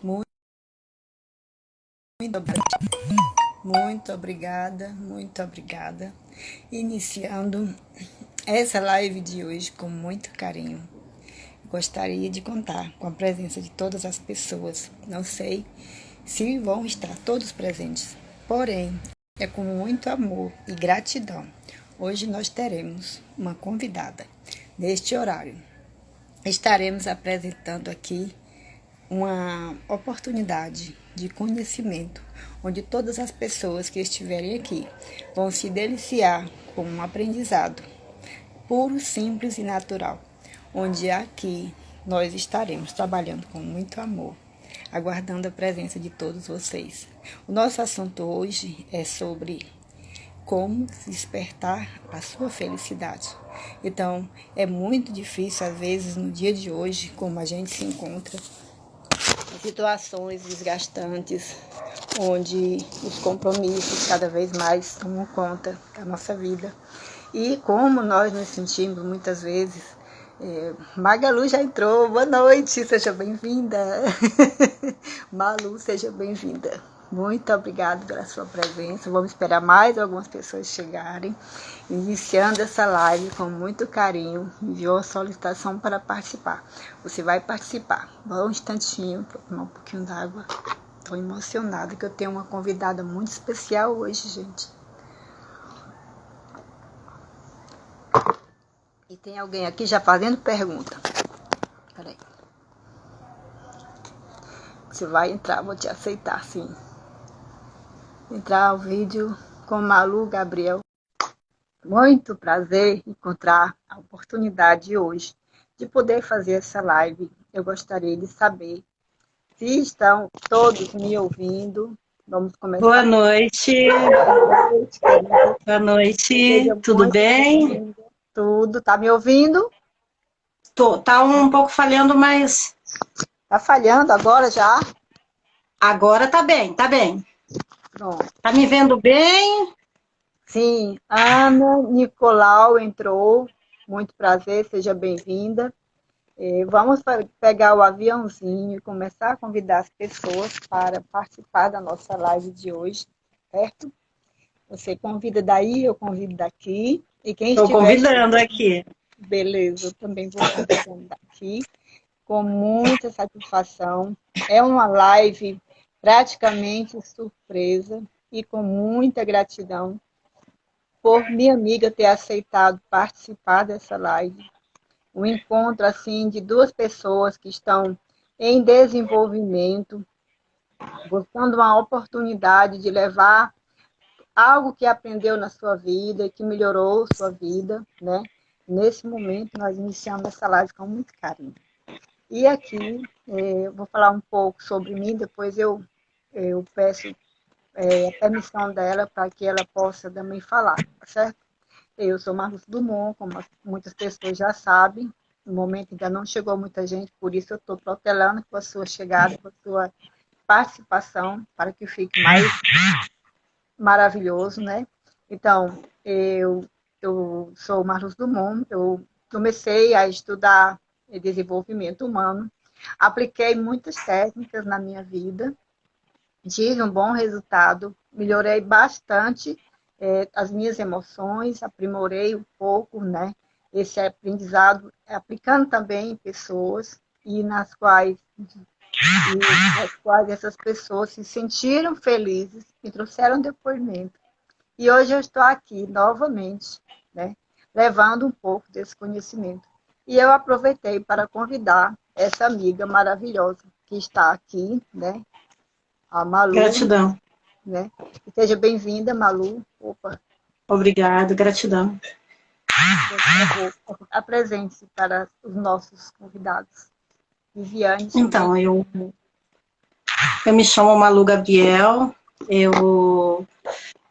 Muito, muito obrigada. Iniciando essa live de hoje com muito carinho. Gostaria de contar com a presença de todas as pessoas. Não sei se vão estar todos presentes, porém, é com muito amor e gratidão. Hoje nós teremos uma convidada. Neste horário, estaremos apresentando aqui uma oportunidade de conhecimento, onde todas as pessoas que estiverem aqui vão se deliciar com um aprendizado puro, simples e natural, onde aqui nós estaremos trabalhando com muito amor, aguardando a presença de todos vocês. O nosso assunto hoje é sobre como despertar a sua felicidade. Então, é muito difícil, às vezes, no dia de hoje, como a gente se encontra, situações desgastantes, onde os compromissos cada vez mais tomam conta da nossa vida. E como nós nos sentimos muitas vezes. Magalu já entrou, boa noite, seja bem-vinda. Malu, seja bem-vinda. Muito obrigada pela sua presença. Vamos esperar mais algumas pessoas chegarem. Iniciando essa live com muito carinho, enviou a solicitação para participar. Você vai participar. Um instantinho para tomar um pouquinho d'água. Estou emocionada que eu tenho uma convidada muito especial hoje, gente. E tem alguém aqui já fazendo pergunta. Peraí. Você vai entrar, vou te aceitar, sim. Entrar ao vídeo com Malu Gabriel. Muito prazer encontrar a oportunidade hoje de poder fazer essa live. Eu gostaria de saber se estão todos me ouvindo. Vamos começar. Boa noite. Boa noite. Tudo bem? Tudo. Tá me ouvindo? Tá um pouco falhando, mas Tá falhando agora já? agora tá bem, tá bem. Pronto. Tá me vendo bem? Sim, Ana Nicolau entrou. Muito prazer, seja bem-vinda. Vamos pegar o aviãozinho e começar a convidar as pessoas para participar da nossa live de hoje, certo? Você convida daí, eu convido daqui. E quem Estou estiver convidando chegando, aqui. beleza, eu também vou convidando daqui, com muita satisfação. É uma live praticamente surpresa e com muita gratidão por minha amiga ter aceitado participar dessa live. Um encontro assim de duas pessoas que estão em desenvolvimento, buscando uma oportunidade de levar algo que aprendeu na sua vida, que melhorou sua vida, né? Nesse momento, nós iniciamos essa live com muito carinho. E aqui, eu vou falar um pouco sobre mim, depois eu peço a permissão dela para que ela possa também falar, tá certo? Eu sou Marcos Dumont, como muitas pessoas já sabem. No momento ainda não chegou muita gente, por isso eu estou protelando com a sua chegada, com a sua participação, para que fique mais maravilhoso, né? Então, eu sou Marcos Dumont, eu comecei a estudar desenvolvimento humano, apliquei muitas técnicas na minha vida, tive um bom resultado, melhorei bastante as minhas emoções, aprimorei um pouco, né? Esse aprendizado, aplicando também em pessoas e nas quais essas pessoas se sentiram felizes e trouxeram depoimento. E hoje eu estou aqui novamente, né? Levando um pouco desse conhecimento. E eu aproveitei para convidar essa amiga maravilhosa que está aqui, né? A Malu, Gratidão. né? Seja bem-vinda, Malu. Opa, Obrigada, gratidão. por favor, apresente-se para os nossos convidados. Viviane também. Então, eu me chamo Malu Gabriel, eu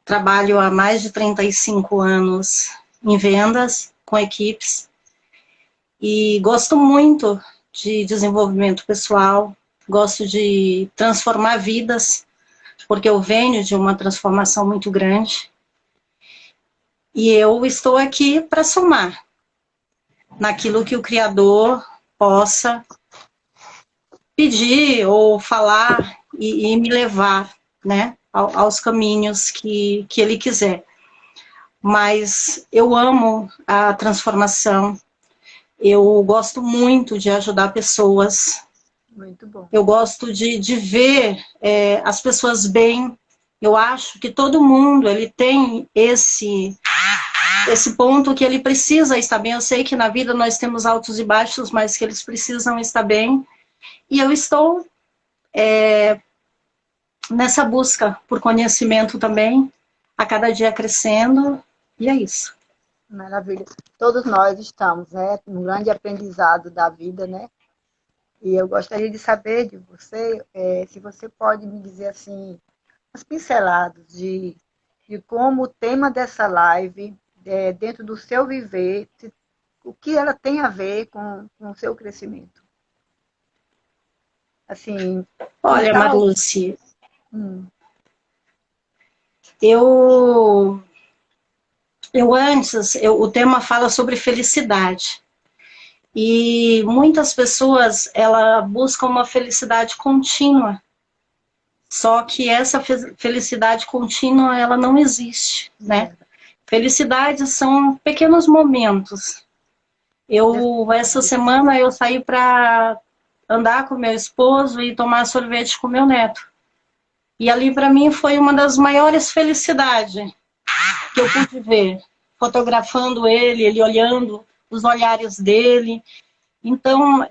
trabalho há mais de 35 anos em vendas com equipes e gosto muito de desenvolvimento pessoal, gosto de transformar vidas, porque eu venho de uma transformação muito grande. E eu estou aqui para somar naquilo que o Criador possa pedir ou falar e me levar, né, aos caminhos que ele quiser. Mas eu amo a transformação, eu gosto muito de ajudar pessoas, Muito bom. eu gosto de ver as pessoas bem. Eu acho que todo mundo ele tem esse ponto que ele precisa estar bem. Eu sei que na vida nós temos altos e baixos, mas que eles precisam estar bem. E eu estou nessa busca por conhecimento também, a cada dia crescendo, e é isso. Maravilha. Todos nós estamos, né, num grande aprendizado da vida, né? E eu gostaria de saber de você, se você pode me dizer assim, umas pinceladas de como o tema dessa live, dentro do seu viver, o que ela tem a ver com o seu crescimento. Assim, Olha, pintar. Marluce, Hum, eu, o tema fala sobre felicidade. E muitas pessoas, ela buscam uma felicidade contínua. Só que essa felicidade contínua, ela não existe, né? Felicidade são pequenos momentos. Essa semana, eu saí para andar com meu esposo e tomar sorvete com meu neto. E ali, para mim, foi uma das maiores felicidades que eu pude ver. Fotografando ele olhando os olhares dele. Então,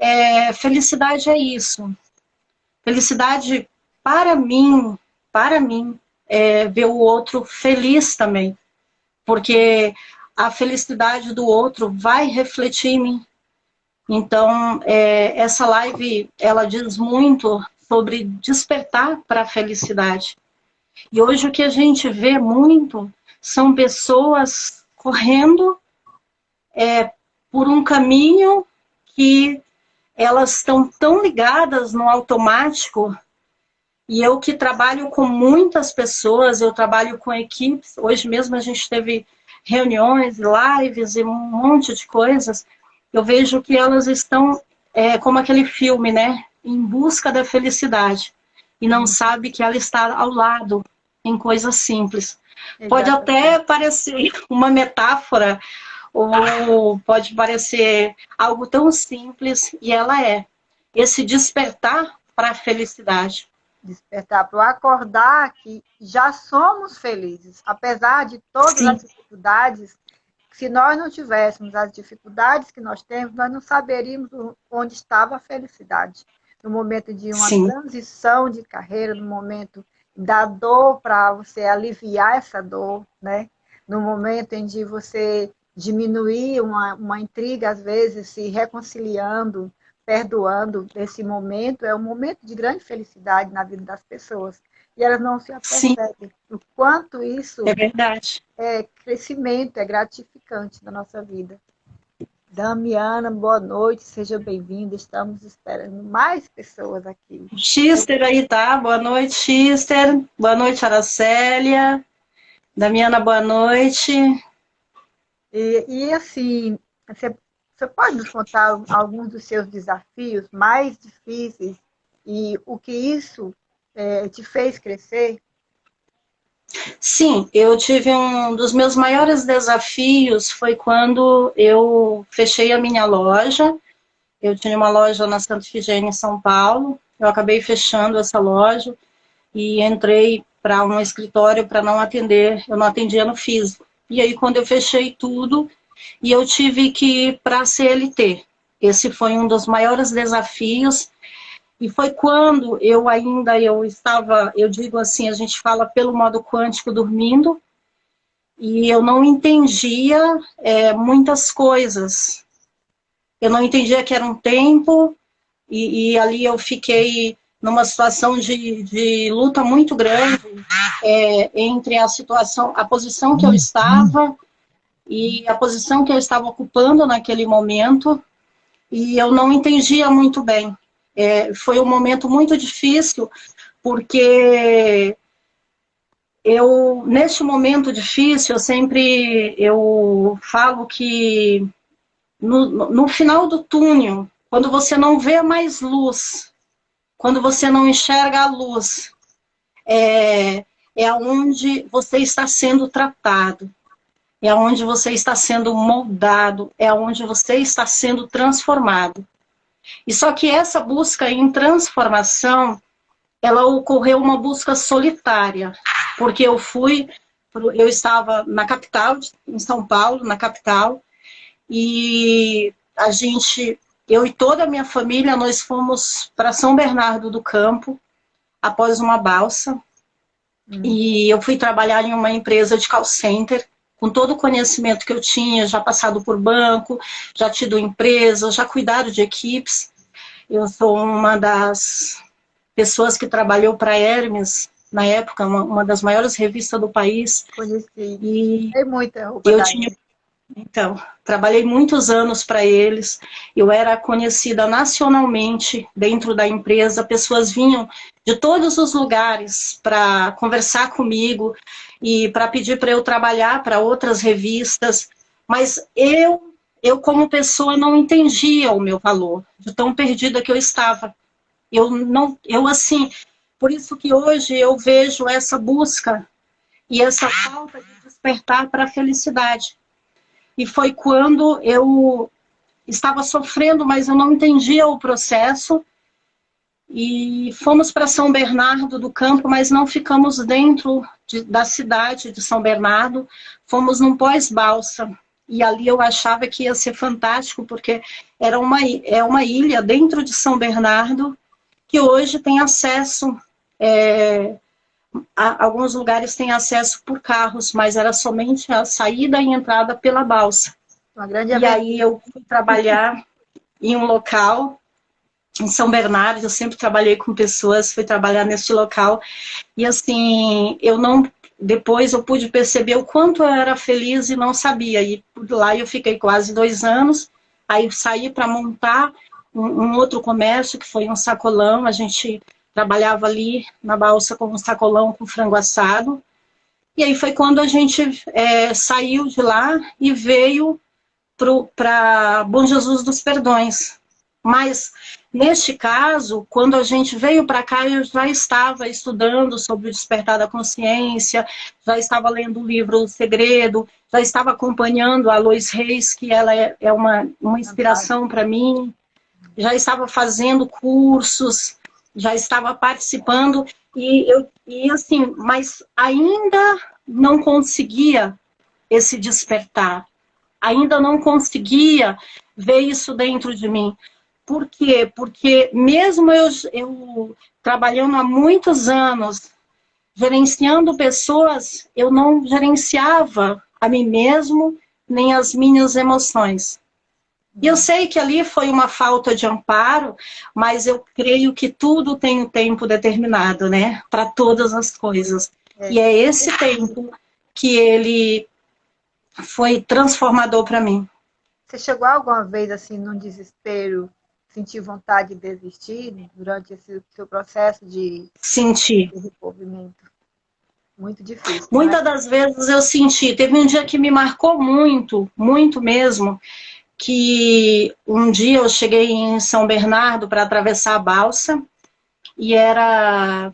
felicidade é isso. Felicidade, para mim, é ver o outro feliz também. Porque a felicidade do outro vai refletir em mim. Então, essa live, ela diz muito sobre despertar para a felicidade. E hoje o que a gente vê muito são pessoas correndo por um caminho que elas estão tão ligadas no automático. E eu que trabalho com muitas pessoas, eu trabalho com equipes, hoje mesmo a gente teve reuniões, lives e um monte de coisas, eu vejo que elas estão como aquele filme, né? Em busca da felicidade. E não sabe que ela está ao lado, em coisas simples. Pode até parecer uma metáfora, ou pode parecer algo tão simples, e ela é. Esse despertar para a felicidade. Despertar para o acordar que já somos felizes, apesar de todas Sim. as dificuldades. Se nós não tivéssemos as dificuldades que nós temos, nós não saberíamos onde estava a felicidade. No momento de uma Sim. transição de carreira, no momento da dor, para você aliviar essa dor, né? No momento em que você diminuir uma intriga, às vezes, se reconciliando, perdoando. Esse momento é um momento de grande felicidade na vida das pessoas. E elas não se apercebem o quanto isso É verdade. é crescimento, é gratificante na nossa vida. Damiana, boa noite, seja bem-vinda. Estamos esperando mais pessoas aqui. Xister aí, tá? Boa noite, Xister. Boa noite, Aracélia. Damiana, boa noite. E assim, você pode nos contar alguns dos seus desafios mais difíceis e o que isso te fez crescer? Sim, eu tive um dos meus maiores desafios foi quando eu fechei a minha loja. Eu tinha uma loja na Santa Efigênia, em São Paulo. Eu acabei fechando essa loja e entrei para um escritório para não atender. Eu não atendia no físico. E aí, quando eu fechei tudo, e eu tive que ir para a CLT. Esse foi um dos maiores desafios. E foi quando eu estava, eu digo assim, a gente fala pelo modo quântico dormindo, e eu não entendia muitas coisas. Eu não entendia que era um tempo, e ali eu fiquei numa situação de luta muito grande entre a situação, a posição que eu estava e a posição que eu estava ocupando naquele momento, e eu não entendia muito bem. Foi um momento muito difícil, porque neste momento difícil, eu falo que no final do túnel, quando você não vê mais luz, quando você não enxerga a luz, é onde você está sendo tratado, é onde você está sendo moldado, é onde você está sendo transformado. E só que essa busca em transformação, ela ocorreu uma busca solitária, porque eu estava na capital, em São Paulo, na capital, e eu e toda a minha família, nós fomos para São Bernardo do Campo, após uma balsa, e eu fui trabalhar em uma empresa de call center, com todo o conhecimento que eu tinha, já passado por banco, já tido empresa, já cuidado de equipes. Eu sou uma das pessoas que trabalhou para a Hermes, na época, uma das maiores revistas do país. Conheci. E tem muita roupa eu da tinha... Então, trabalhei muitos anos para eles, eu era conhecida nacionalmente dentro da empresa, pessoas vinham de todos os lugares para conversar comigo e para pedir para eu trabalhar para outras revistas, mas eu como pessoa não entendia o meu valor, de tão perdida que eu estava. Assim, por isso que hoje eu vejo essa busca e essa falta de despertar para a felicidade. E foi quando eu estava sofrendo, mas eu não entendia o processo. E fomos para São Bernardo do Campo, mas não ficamos dentro da cidade de São Bernardo. Fomos num pós-balsa. E ali eu achava que ia ser fantástico, porque é uma ilha dentro de São Bernardo, que hoje tem acesso... alguns lugares têm acesso por carros, mas era somente a saída e entrada pela balsa. E aí eu fui trabalhar em um local, em São Bernardo, eu sempre trabalhei com pessoas, fui trabalhar neste local, e assim, depois eu pude perceber o quanto eu era feliz e não sabia, e por lá eu fiquei quase 2 anos, aí saí para montar um outro comércio, que foi um sacolão, a gente... trabalhava ali na balsa com um sacolão com frango assado. E aí foi quando a gente saiu de lá e veio para Bom Jesus dos Perdões. Mas, neste caso, quando a gente veio para cá, eu já estava estudando sobre o despertar da consciência, já estava lendo o livro O Segredo, já estava acompanhando a Lois Reis, que ela é uma inspiração para mim, já estava fazendo cursos, já estava participando, e assim, mas ainda não conseguia esse despertar, ainda não conseguia ver isso dentro de mim. Por quê? Porque mesmo eu trabalhando há muitos anos, gerenciando pessoas, eu não gerenciava a mim mesmo, nem as minhas emoções. E eu sei que ali foi uma falta de amparo, mas eu creio que tudo tem um tempo determinado, né? Para todas as coisas. E é esse tempo que ele foi transformador para mim. Você chegou alguma vez, assim, num desespero, sentir vontade de desistir durante esse seu processo de desenvolvimento? Muito difícil. Muitas das vezes eu senti. Teve um dia que me marcou muito, muito mesmo, que um dia eu cheguei em São Bernardo para atravessar a balsa e era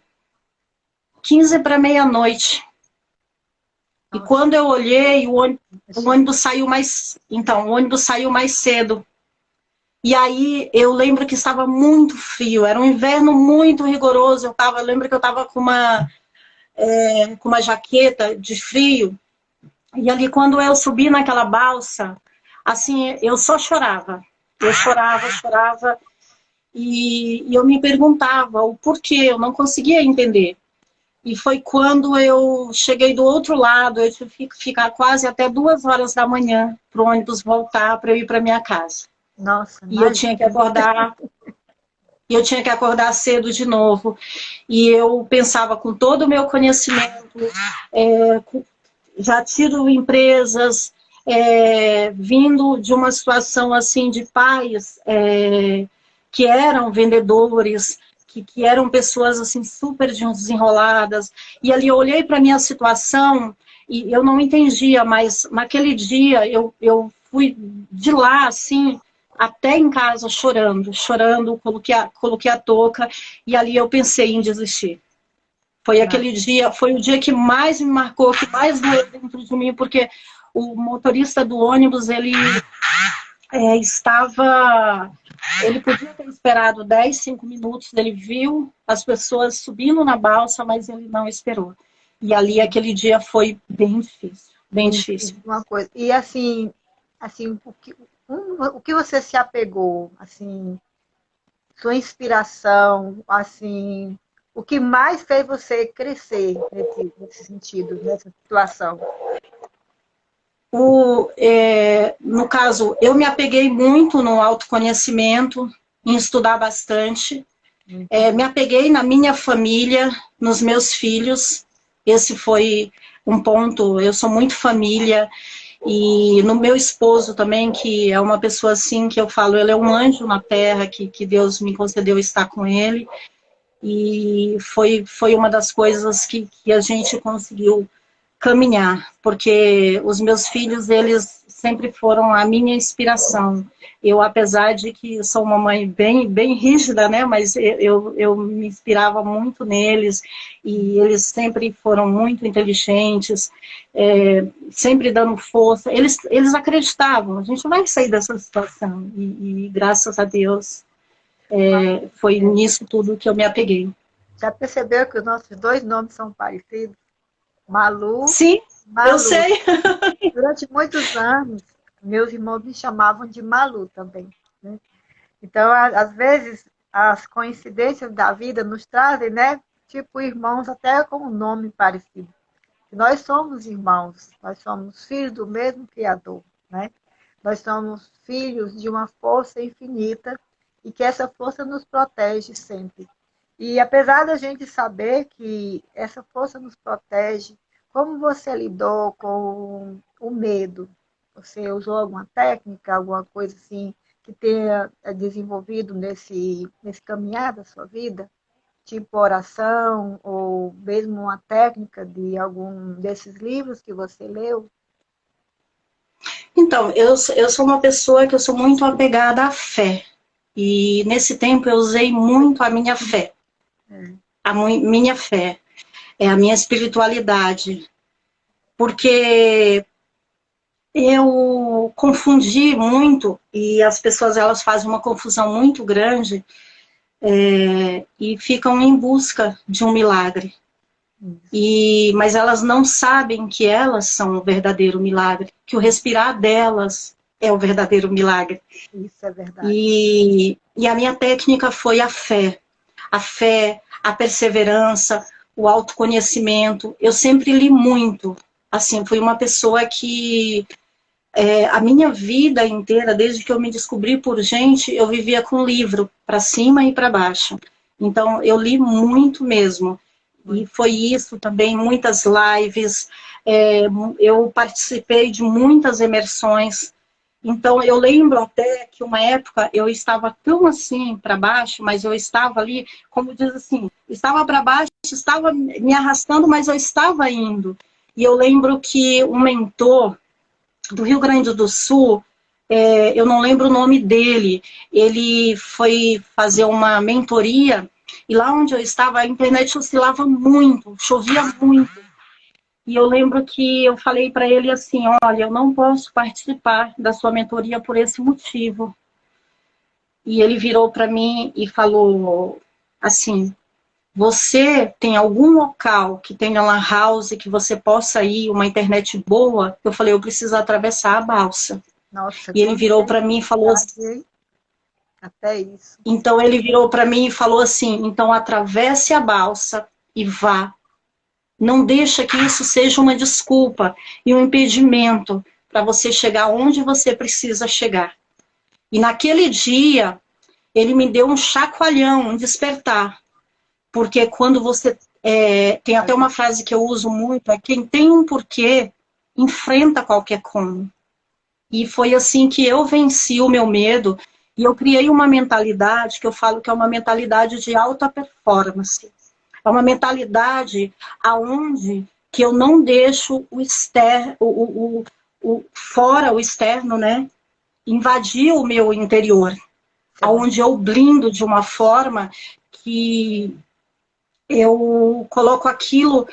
15 para meia-noite. E quando eu olhei, o ônibus saiu o ônibus saiu mais cedo. E aí eu lembro que estava muito frio, era um inverno muito rigoroso. Eu lembro que eu estava com uma jaqueta de frio. E ali quando eu subi naquela balsa, assim, eu só chorava. Eu chorava. E eu me perguntava o porquê, eu não conseguia entender. E foi quando eu cheguei do outro lado, eu tive que ficar quase até 2 horas da manhã para o ônibus voltar para eu ir para minha casa. Nossa, e eu tinha que acordar cedo de novo. E eu pensava, com todo o meu conhecimento, já tido empresas, vindo de uma situação assim de pais que eram vendedores, que eram pessoas assim super desenroladas, e ali eu olhei para a minha situação e eu não entendia, mas naquele dia eu fui de lá assim, até em casa chorando, coloquei a touca, e ali eu pensei em desistir. Foi aquele dia, foi o dia que mais me marcou, que mais doeu dentro de mim, porque o motorista do ônibus, ele podia ter esperado 10, 5 minutos, ele viu as pessoas subindo na balsa, mas ele não esperou. E ali, aquele dia foi bem difícil, bem difícil. Uma coisa. E assim o que você se apegou, assim, sua inspiração, assim, o que mais fez você crescer nesse sentido, nessa situação? No caso, eu me apeguei muito no autoconhecimento, em estudar bastante. Me apeguei na minha família, nos meus filhos. Esse foi um ponto, eu sou muito família. E no meu esposo também, que é uma pessoa assim, que eu falo, ele é um anjo na terra, que Deus me concedeu estar com ele. E foi uma das coisas que a gente conseguiu caminhar, porque os meus filhos, eles sempre foram a minha inspiração. Eu, apesar de que sou uma mãe bem rígida, né, mas eu me inspirava muito neles, e eles sempre foram muito inteligentes, sempre dando força. Eles acreditavam, a gente vai sair dessa situação, e graças a Deus, foi nisso tudo que eu me apeguei. Já percebeu que os nossos dois nomes são parecidos? Malu. Sim, Malu. eu sei. Durante muitos anos, meus irmãos me chamavam de Malu também, né? Então, às vezes, as coincidências da vida nos trazem, né? Tipo, irmãos até com um nome parecido. Nós somos irmãos, nós somos filhos do mesmo Criador, né? Nós somos filhos de uma força infinita e que essa força nos protege sempre. E apesar da gente saber que essa força nos protege, como você lidou com o medo? Você usou alguma técnica, alguma coisa assim que tenha desenvolvido nesse caminhar da sua vida? Tipo oração, ou mesmo uma técnica de algum desses livros que você leu? Então, eu sou uma pessoa que eu sou muito apegada à fé. E nesse tempo eu usei muito a minha fé. Minha fé, a minha espiritualidade. Porque eu confundi muito, e as pessoas elas fazem uma confusão muito grande, e ficam em busca de um milagre. Mas elas não sabem que elas são o verdadeiro milagre, que o respirar delas é o verdadeiro milagre. Isso é verdade. E a minha técnica foi a fé, a perseverança, o autoconhecimento. Eu sempre li muito. Assim, fui uma pessoa que a minha vida inteira, desde que eu me descobri por gente, eu vivia com livro, para cima e para baixo. Então, eu li muito mesmo. E foi isso também, muitas lives, eu participei de muitas imersões. Então, eu lembro até que uma época eu estava tão assim para baixo, mas eu estava ali, como diz assim, estava para baixo, estava me arrastando, mas eu estava indo. E eu lembro que um mentor do Rio Grande do Sul, eu não lembro o nome dele, ele foi fazer uma mentoria, e lá onde eu estava, a internet oscilava muito, chovia muito. E eu lembro que eu falei para ele assim, olha, eu não posso participar da sua mentoria por esse motivo. E ele virou para mim e falou assim, você tem algum local que tenha lan house que você possa ir, uma internet boa? Eu falei, eu preciso atravessar a balsa. Nossa, e ele virou para mim e falou assim, até isso. Então ele virou para mim e falou assim, então atravesse a balsa e vá. Não deixa que isso seja uma desculpa e um impedimento para você chegar onde você precisa chegar. E naquele dia, ele me deu um chacoalhão, um despertar. Porque quando você... tem até uma frase que eu uso muito, quem tem um porquê, enfrenta qualquer como. E foi assim que eu venci o meu medo, e eu criei uma mentalidade que eu falo que é uma mentalidade de alta performance. É uma mentalidade aonde que eu não deixo fora o externo, né? invadir o meu interior, onde eu blindo de uma forma que eu coloco aquilo,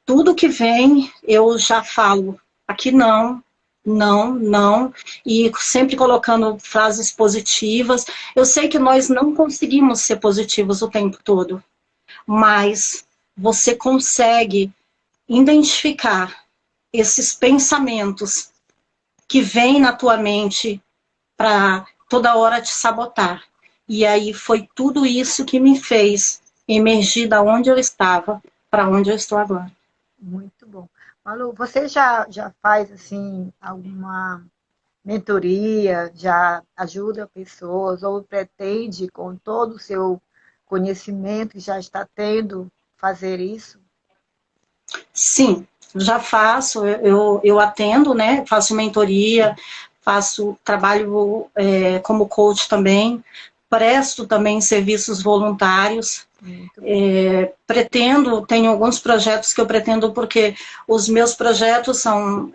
tudo que vem, eu já falo, aqui não, não, não, e sempre colocando frases positivas. Eu sei que nós não conseguimos ser positivos o tempo todo, mas você consegue identificar esses pensamentos que vêm na tua mente para toda hora te sabotar. E aí foi tudo isso que me fez emergir da onde eu estava para onde eu estou agora. Muito bom. Malu, você já faz assim alguma mentoria, já ajuda pessoas ou pretende, com todo o seu conhecimento que já está tendo, fazer isso? Sim, já faço, eu atendo, né? Faço mentoria, faço trabalho como coach também, presto também serviços voluntários. Pretendo, tenho alguns projetos que eu pretendo, porque os meus projetos são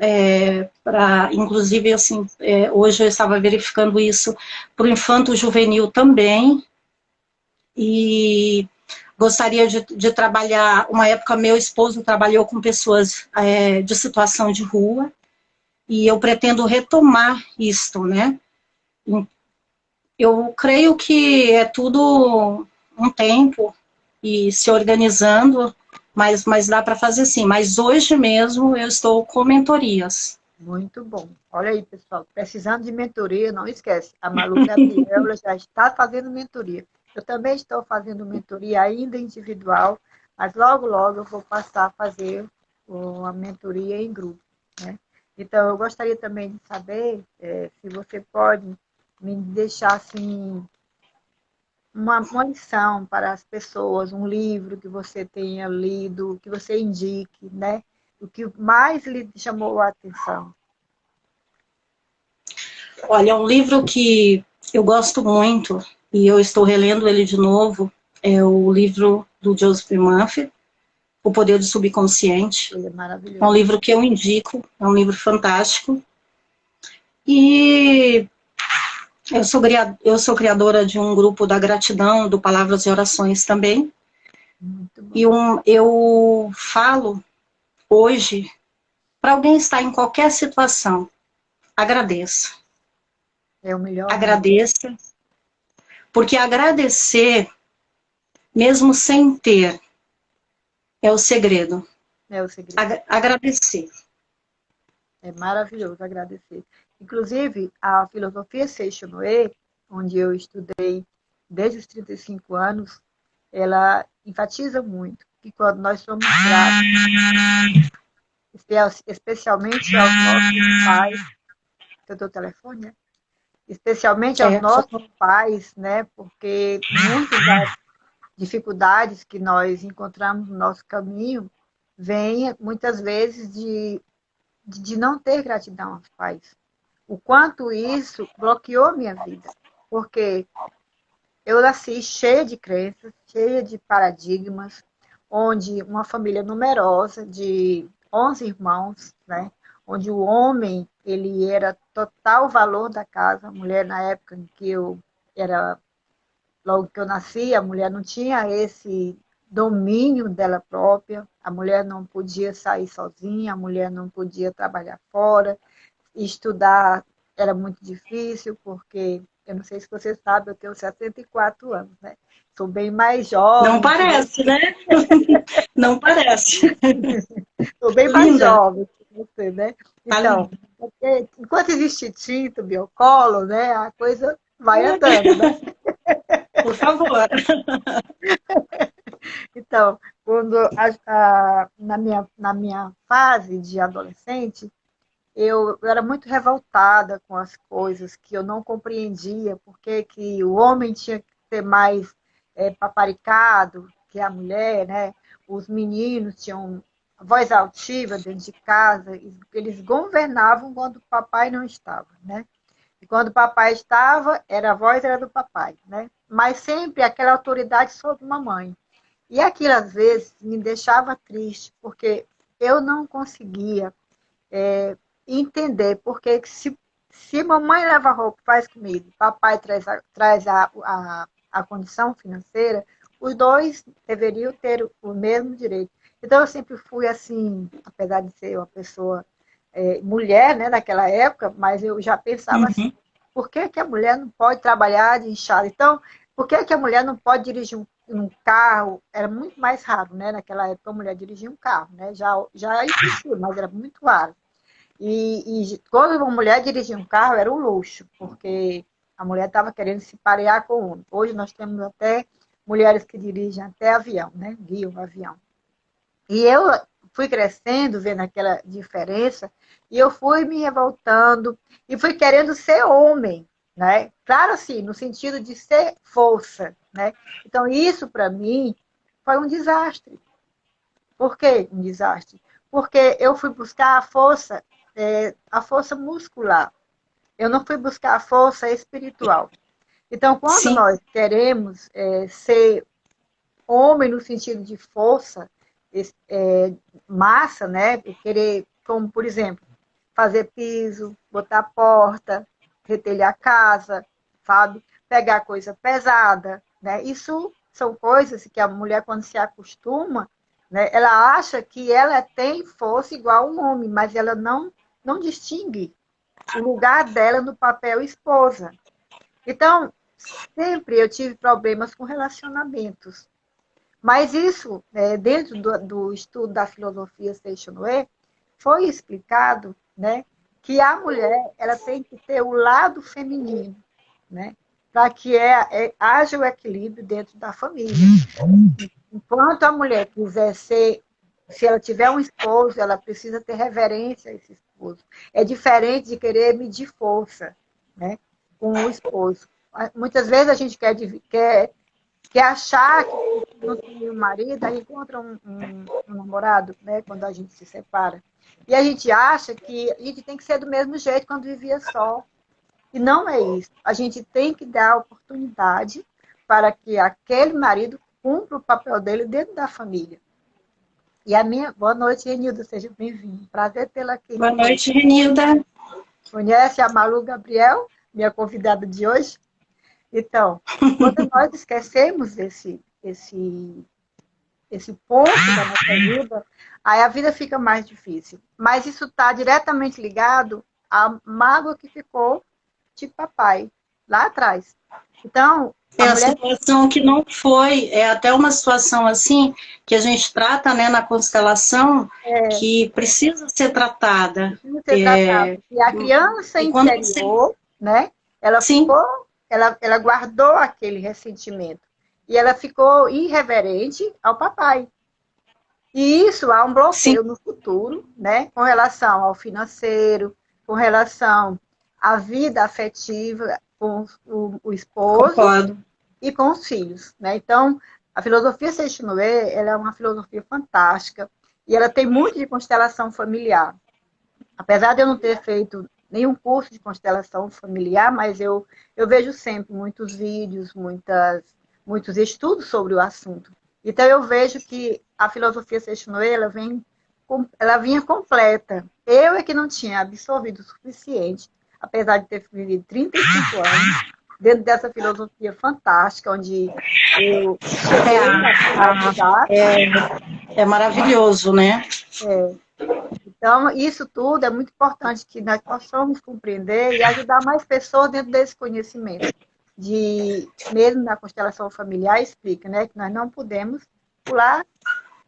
para, inclusive, assim, hoje eu estava verificando isso, para o infanto juvenil também, e gostaria de trabalhar, uma época meu esposo trabalhou com pessoas de situação de rua, e eu pretendo retomar isto, né? Eu creio que é tudo um tempo, e se organizando, mas dá para fazer sim. Mas hoje mesmo eu estou com mentorias. Muito bom. Olha aí, pessoal, precisando de mentoria, não esquece, a Malu Gabriela já está fazendo mentoria. Eu também estou fazendo mentoria ainda individual, mas logo, logo eu vou passar a fazer uma mentoria em grupo, né? Então, eu gostaria também de saber se você pode me deixar, assim, uma lição para as pessoas, um livro que você tenha lido, que você indique, né? O que mais lhe chamou a atenção. Olha, um livro que eu gosto muito, e eu estou relendo ele de novo, é o livro do Joseph Murphy, O Poder do Subconsciente. Ele é É um maravilhoso. livro que eu indico, é um livro fantástico. E eu sou criadora de um grupo da gratidão, do Palavras e Orações também. Muito E bom. eu falo hoje, para alguém estar em qualquer situação, agradeça. É o melhor mesmo. Agradeça, porque agradecer, mesmo sem ter, é o segredo. É o segredo. Agradecer. É maravilhoso agradecer. Inclusive, a filosofia Seixonoe, onde eu estudei desde os 35 anos, ela enfatiza muito que quando nós somos gratos, especialmente aos nossos pais, seu teu telefone, né? Especialmente aos É, nossos pais, né? Porque muitas das dificuldades que nós encontramos no nosso caminho vêm muitas vezes de não ter gratidão aos pais. O quanto isso bloqueou minha vida. Porque eu nasci cheia de crenças, cheia de paradigmas, onde uma família numerosa de 11 irmãos, né? Onde o homem ele era total valor da casa, a mulher na época em que eu era logo que eu nasci, a mulher não tinha esse domínio dela própria, a mulher não podia sair sozinha, a mulher não podia trabalhar fora, estudar era muito difícil, porque eu não sei se você sabe, eu tenho 74 anos, né? Sou bem mais não jovem que você, parece, né? Não parece. sou bem mais Linda, jovem que você, né? tá Então, linda. porque enquanto existe tinta, biocolo, né, a coisa vai andando, né? Por favor. Então, quando na minha fase de adolescente, eu era muito revoltada com as coisas que eu não compreendia, porque que o homem tinha que ser mais paparicado que a mulher, né? Os meninos tinham voz altiva dentro de casa, eles governavam quando o papai não estava, né? E quando o papai estava, a voz era do papai, né? Mas sempre aquela autoridade sobre mamãe. E aquilo, às vezes, me deixava triste, porque eu não conseguia entender porque Se mamãe leva roupa, faz comida, papai traz a condição financeira, os dois deveriam ter o mesmo direito. Então, eu sempre fui assim, apesar de ser uma pessoa mulher, né, naquela época, mas eu já pensava assim, Uhum. por que, que a mulher não pode trabalhar de enxada? Então, por que, que a mulher não pode dirigir um carro? Era muito mais raro, né? Naquela época, a mulher dirigia um carro, né? Já existia, mas era muito raro. E quando uma mulher dirigia um carro, era um luxo, porque a mulher estava querendo se parear com o homem. Hoje nós temos até mulheres que dirigem até avião, né? Guiam o avião. E eu fui crescendo, vendo aquela diferença, e eu fui me revoltando, e fui querendo ser homem, né? Claro, assim, no sentido de ser força, né? Então, isso, para mim, foi um desastre. Por que um desastre? Porque eu fui buscar a força muscular. Eu não fui buscar a força espiritual. Então, quando Sim, nós queremos ser homem no sentido de força, massa, né? E querer, como por exemplo, fazer piso, botar porta, retelhar a casa, sabe? Pegar coisa pesada, né? Isso são coisas que a mulher, quando se acostuma, né, ela acha que ela tem força igual um homem, mas ela não distingue o lugar dela no papel esposa. Então, sempre eu tive problemas com relacionamentos. Mas isso, dentro do estudo da filosofia Seixonoe, foi explicado, né, que a mulher ela tem que ter o lado feminino, né, para que haja o equilíbrio dentro da família. Enquanto a mulher quiser ser, se ela tiver um esposo, ela precisa ter reverência a esse esposo. É diferente de querer medir força, né, com o esposo. Muitas vezes a gente quer achar que não tem um marido, aí encontra um namorado, né, quando a gente se separa. E a gente acha que a gente tem que ser do mesmo jeito quando vivia só. E não é isso. A gente tem que dar oportunidade para que aquele marido cumpra o papel dele dentro da família. E a minha boa noite, Renilda, seja bem-vindo. Prazer tê-la aqui boa conosco. noite, Renilda. Conhece a Malu Gabriel, minha convidada de hoje? Então, quando nós esquecemos esse ponto da nossa vida, aí a vida fica mais difícil. Mas isso está diretamente ligado à mágoa que ficou de papai, lá atrás. Então, É a situação que não foi, é até uma situação assim, que a gente trata, né, na constelação, que precisa ser tratada. precisa ser tratada. E a criança E quando você... interior, né, ela Sim, ficou, ela guardou aquele ressentimento. E ela ficou irreverente ao papai. E isso há um sim, bloqueio no futuro, né, com relação ao financeiro, com relação à vida afetiva com o esposo concordo. e com os filhos, né? Então, a filosofia Seixinoe, ela é uma filosofia fantástica e ela tem muito de constelação familiar. Apesar de eu não ter feito nenhum curso de constelação familiar, mas eu vejo sempre muitos vídeos, muitos estudos sobre o assunto. Então, eu vejo que a filosofia Seixinoe, ela vinha completa. Eu é que não tinha absorvido o suficiente, apesar de ter vivido 35 anos, dentro dessa filosofia fantástica, onde eu cheguei a estudar. É maravilhoso, né? Então, isso tudo é muito importante que nós possamos compreender e ajudar mais pessoas dentro desse conhecimento. Mesmo na constelação familiar, explica, né, que nós não podemos pular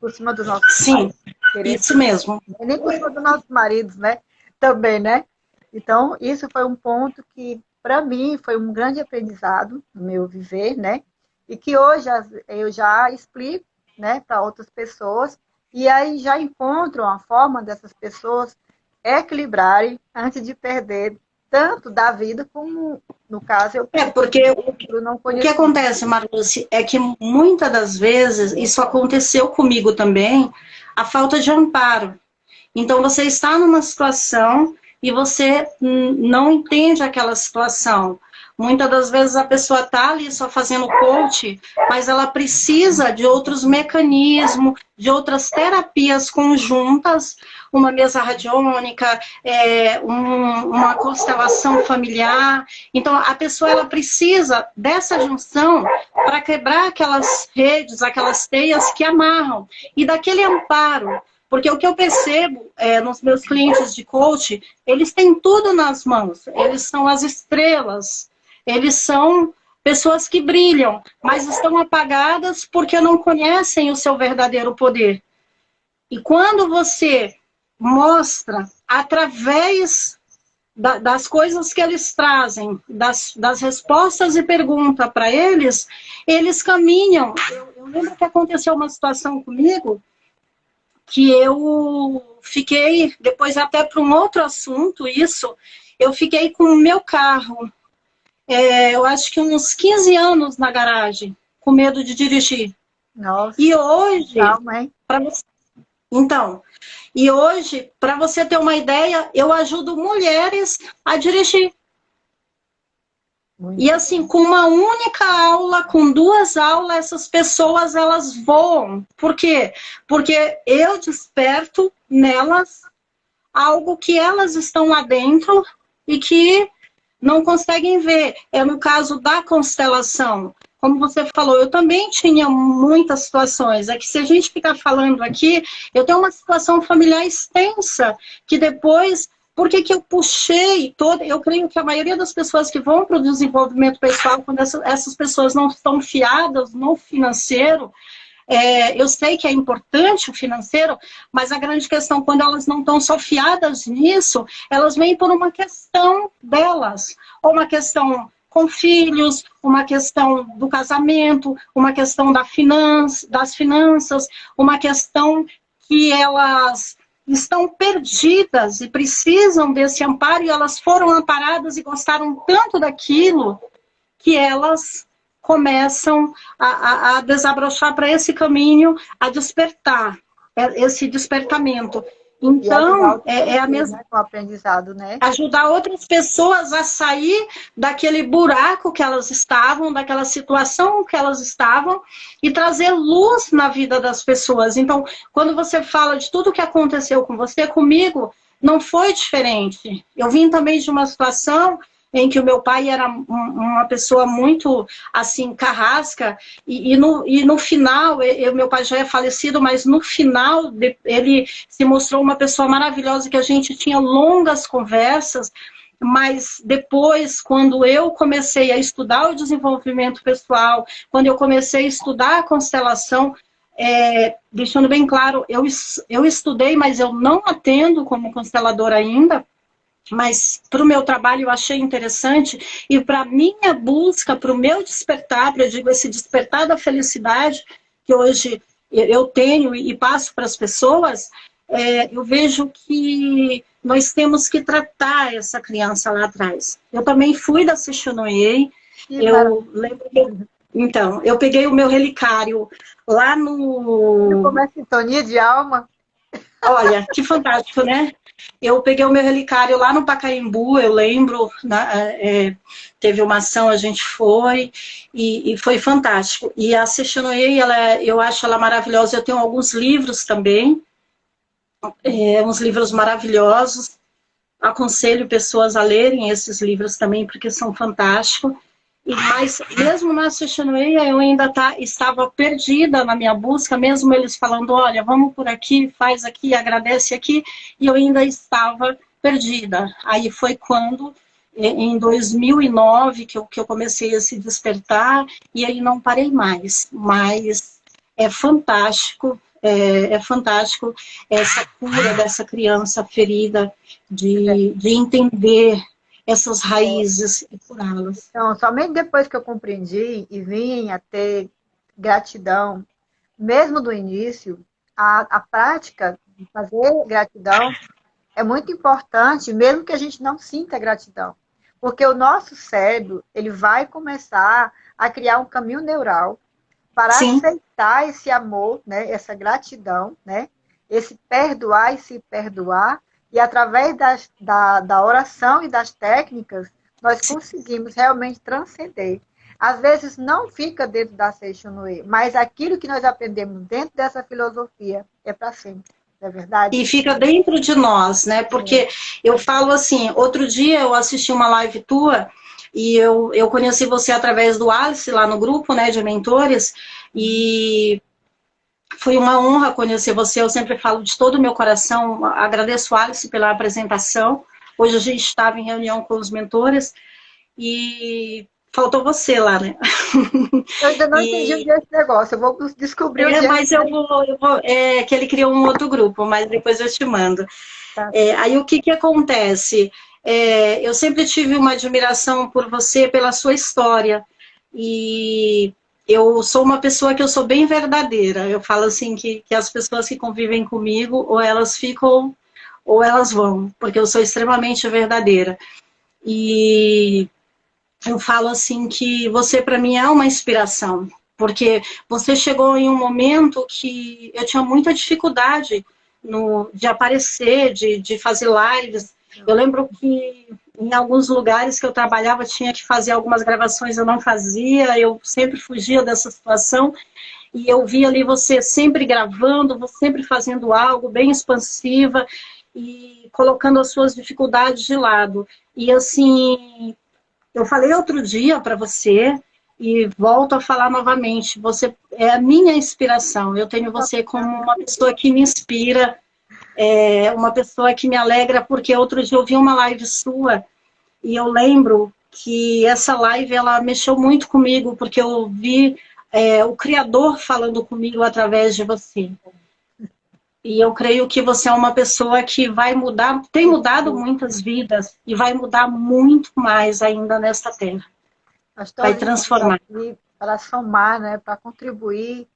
por cima dos nossos Sim, pais. Querer isso mesmo. nem por cima dos nossos maridos, né? Também, né? Então, isso foi um ponto que, para mim, foi um grande aprendizado no meu viver, né? E que hoje eu já explico, né, para outras pessoas, e aí já encontro uma forma dessas pessoas equilibrarem antes de perder tanto da vida como, no caso, eu Porque eu não o que conheci. acontece, Marluce, é que muitas das vezes, isso aconteceu comigo também, a falta de amparo. Então, você está numa situação e você não entende aquela situação. Muitas das vezes a pessoa está ali só fazendo coach, mas ela precisa de outros mecanismos, de outras terapias conjuntas, uma mesa radiônica, uma constelação familiar. Então, a pessoa ela precisa dessa junção para quebrar aquelas redes, aquelas teias que amarram, e daquele amparo. Porque o que eu percebo nos meus clientes de coach, eles têm tudo nas mãos, eles são as estrelas, eles são pessoas que brilham, mas estão apagadas porque não conhecem o seu verdadeiro poder. E quando você mostra, através das coisas que eles trazem, das respostas e perguntas para eles, eles caminham. Eu lembro que aconteceu uma situação comigo, que eu fiquei, depois até para um outro assunto, eu fiquei com o meu carro, eu acho que uns 15 anos na garagem, com medo de dirigir. Nossa, e hoje, calma, hein? Então, e hoje, para você ter uma ideia, eu ajudo mulheres a dirigir. Muito E assim, com uma única aula, com 2 aulas, essas pessoas, elas voam. Por quê? Porque eu desperto nelas algo que elas estão lá dentro e que não conseguem ver. É no caso da constelação. Como você falou, eu também tinha muitas situações. É que se a gente ficar falando aqui, eu tenho uma situação familiar extensa, que depois, por que eu puxei toda... Eu creio que a maioria das pessoas que vão para o desenvolvimento pessoal, quando essas pessoas não estão fiadas no financeiro, eu sei que é importante o financeiro, mas a grande questão, quando elas não estão só fiadas nisso, elas vêm por uma questão delas, ou uma questão com filhos, uma questão do casamento, uma questão das finanças, uma questão que elas estão perdidas e precisam desse amparo, e elas foram amparadas e gostaram tanto daquilo que elas começam a desabrochar para esse caminho, a despertar, esse despertamento. Então, é a mesma... Com o aprendizado, né? Ajudar outras pessoas a sair daquele buraco que elas estavam, daquela situação que elas estavam, e trazer luz na vida das pessoas. Então, quando você fala de tudo que aconteceu com você, comigo, não foi diferente. Eu vim também de uma situação em que o meu pai era uma pessoa muito, assim, carrasca, e no final, meu pai já é falecido, mas no final ele se mostrou uma pessoa maravilhosa, que a gente tinha longas conversas, mas depois, quando eu comecei a estudar o desenvolvimento pessoal, quando eu comecei a estudar a constelação, deixando bem claro, eu estudei, mas eu não atendo como consteladora ainda, mas para o meu trabalho eu achei interessante, e para a minha busca, para o meu despertar, eu digo, esse despertar da felicidade que hoje eu tenho e passo para as pessoas, eu vejo que nós temos que tratar essa criança lá atrás. Eu também fui da Seishonoye, eu lembro que então, eu peguei o meu relicário lá no... Como é sintonia de alma? Olha, que fantástico, né? Eu peguei o meu relicário lá no Pacaembu, eu lembro, teve uma ação, a gente foi, e foi fantástico. E a Seishonoye, eu acho ela maravilhosa, eu tenho alguns livros também, uns livros maravilhosos, aconselho pessoas a lerem esses livros também, porque são fantásticos. Mas mesmo na Seishonoye, eu ainda estava perdida na minha busca, mesmo eles falando, olha, vamos por aqui, faz aqui, agradece aqui, e eu ainda estava perdida. Aí foi quando, em 2009, que eu comecei a se despertar, e aí não parei mais. Mas é fantástico essa cura dessa criança ferida, de entender essas raízes e curá-las. Então, somente depois que eu compreendi e vim a ter gratidão, mesmo do início, a prática de fazer gratidão é muito importante, mesmo que a gente não sinta gratidão. Porque o nosso cérebro, ele vai começar a criar um caminho neural para Sim. aceitar esse amor, né, essa gratidão, né, esse perdoar e se perdoar, e através da oração e das técnicas, nós conseguimos realmente transcender. Às vezes não fica dentro da Seishunue, mas aquilo que nós aprendemos dentro dessa filosofia é para sempre, não é verdade? E fica dentro de nós, né? Porque eu falo assim, outro dia eu assisti uma live tua e eu conheci você através do Alice lá no grupo, né, de mentores, e foi uma honra conhecer você. Eu sempre falo de todo o meu coração, agradeço o Alice pela apresentação. Hoje a gente estava em reunião com os mentores e faltou você lá, né? Eu ainda não entendi o E dia esse negócio, eu vou descobrir o dia. mas que ele criou um outro grupo, mas depois eu te mando. Tá. Aí o que que acontece? Eu sempre tive uma admiração por você, pela sua história, e eu sou uma pessoa que eu sou bem verdadeira. Eu falo assim que as pessoas que convivem comigo, ou elas ficam, ou elas vão, porque eu sou extremamente verdadeira. E eu falo assim que você para mim é uma inspiração, porque você chegou em um momento que eu tinha muita dificuldade de aparecer, de fazer lives. Eu lembro que em alguns lugares que eu trabalhava tinha que fazer algumas gravações, eu não fazia, eu sempre fugia dessa situação, e eu vi ali você sempre gravando, você sempre fazendo algo bem expansiva e colocando as suas dificuldades de lado. E assim, eu falei outro dia para você e volto a falar novamente. Você é a minha inspiração. Eu tenho você como uma pessoa que me inspira, uma pessoa que me alegra, porque outro dia eu vi uma live sua e eu lembro que essa live ela mexeu muito comigo, porque eu vi o Criador falando comigo através de você. E eu creio que você é uma pessoa que vai mudar, tem mudado muitas vidas e vai mudar muito mais ainda nesta terra. Nós Vai todos estamos transformar. aqui para somar, né, para contribuir.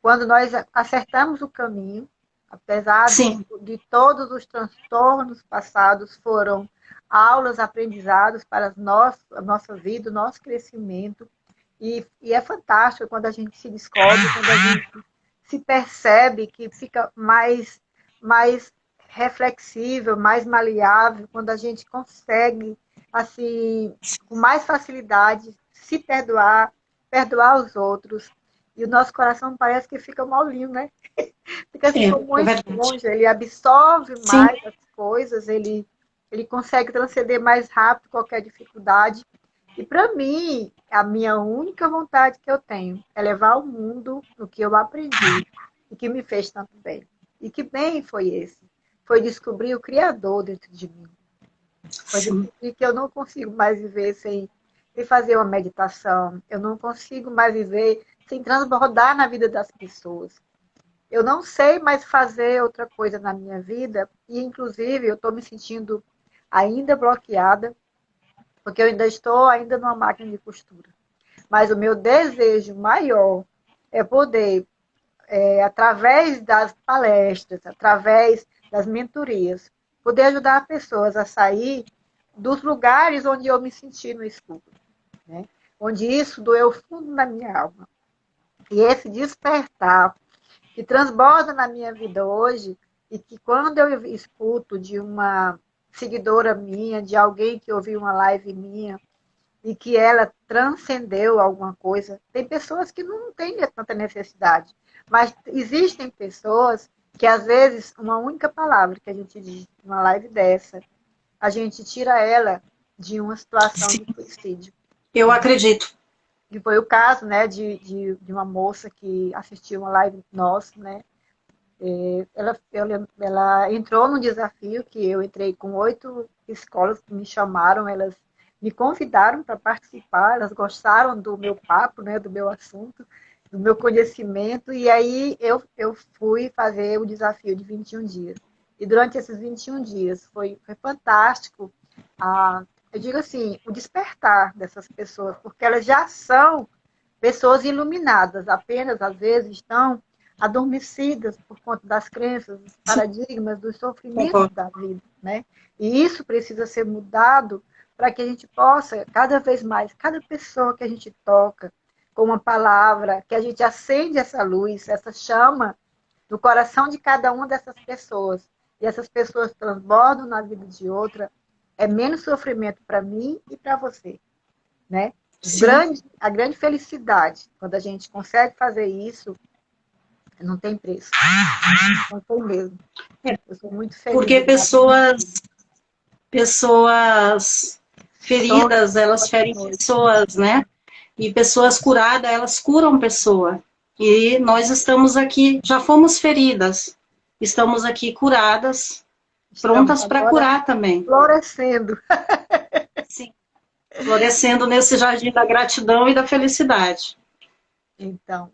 Quando nós acertamos o caminho, apesar Sim, de todos os transtornos passados, foram aulas, aprendizados para a nossa vida, o nosso crescimento. E é fantástico quando a gente se descobre, quando a gente se percebe que fica mais reflexível, mais maleável, quando a gente consegue, assim, com mais facilidade, se perdoar, perdoar os outros. E o nosso coração parece que fica molinho, né? Fica assim como uma é verdade. esponja, ele absorve Sim, mais as coisas, ele consegue transcender mais rápido qualquer dificuldade. E para mim, a minha única vontade que eu tenho é levar ao mundo o que eu aprendi e que me fez tanto bem. E que bem foi esse? Foi descobrir o Criador dentro de mim. Foi sim. descobrir que eu não consigo mais viver sem fazer uma meditação. Eu não consigo mais viver sem transbordar na vida das pessoas. Eu não sei mais fazer outra coisa na minha vida e, inclusive, eu estou me sentindo ainda bloqueada, porque eu ainda estou ainda numa máquina de costura. Mas o meu desejo maior é poder, através das palestras, através das mentorias, poder ajudar pessoas a sair dos lugares onde eu me senti no escuro, né? Onde isso doeu fundo na minha alma. E esse despertar que transborda na minha vida hoje e que quando eu escuto de uma seguidora minha, de alguém que ouviu uma live minha e que ela transcendeu alguma coisa, tem pessoas que não têm tanta necessidade, mas existem pessoas que às vezes uma única palavra que a gente diz numa live dessa, a gente tira ela de uma situação de suicídio. Eu acredito. Que foi o caso, né, de uma moça que assistiu uma live nossa, né? Ela entrou num desafio que eu entrei com 8 escolas que me chamaram, elas me convidaram para participar, elas gostaram do meu papo, né, do meu assunto, do meu conhecimento, e aí eu fui fazer o desafio de 21 dias. E durante esses 21 dias foi fantástico, eu digo assim, o despertar dessas pessoas, porque elas já são pessoas iluminadas, apenas às vezes estão adormecidas por conta das crenças, dos Sim, paradigmas, dos sofrimentos concordo. da vida, né? E isso precisa ser mudado para que a gente possa, cada vez mais, cada pessoa que a gente toca com uma palavra, que a gente acende essa luz, essa chama no coração de cada uma dessas pessoas, e essas pessoas transbordam na vida de outra, é menos sofrimento para mim e para você, né? Sim. A grande felicidade, quando a gente consegue fazer isso, não tem preço. Não tem mesmo. É, Eu sou muito feliz. porque pessoas Então, feridas, elas ferem pessoas, né? E pessoas curadas, elas curam pessoa. E nós estamos aqui, já fomos feridas, estamos aqui curadas, estamos prontas para agora curar também. florescendo. Sim. Florescendo nesse jardim da gratidão e da felicidade. Então,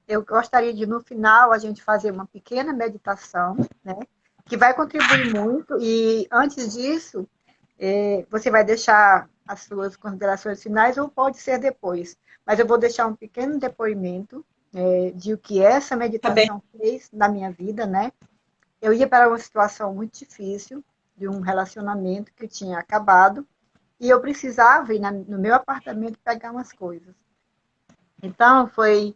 eu gostaria de, no final, a gente fazer uma pequena meditação, né? Que vai contribuir muito. E antes disso, você vai deixar as suas considerações finais ou pode ser depois. Mas eu vou deixar um pequeno depoimento de o que essa Tá bem. meditação fez na minha vida, né? Eu ia para uma situação muito difícil, de um relacionamento que tinha acabado, e eu precisava ir no meu apartamento pegar umas coisas. Então, foi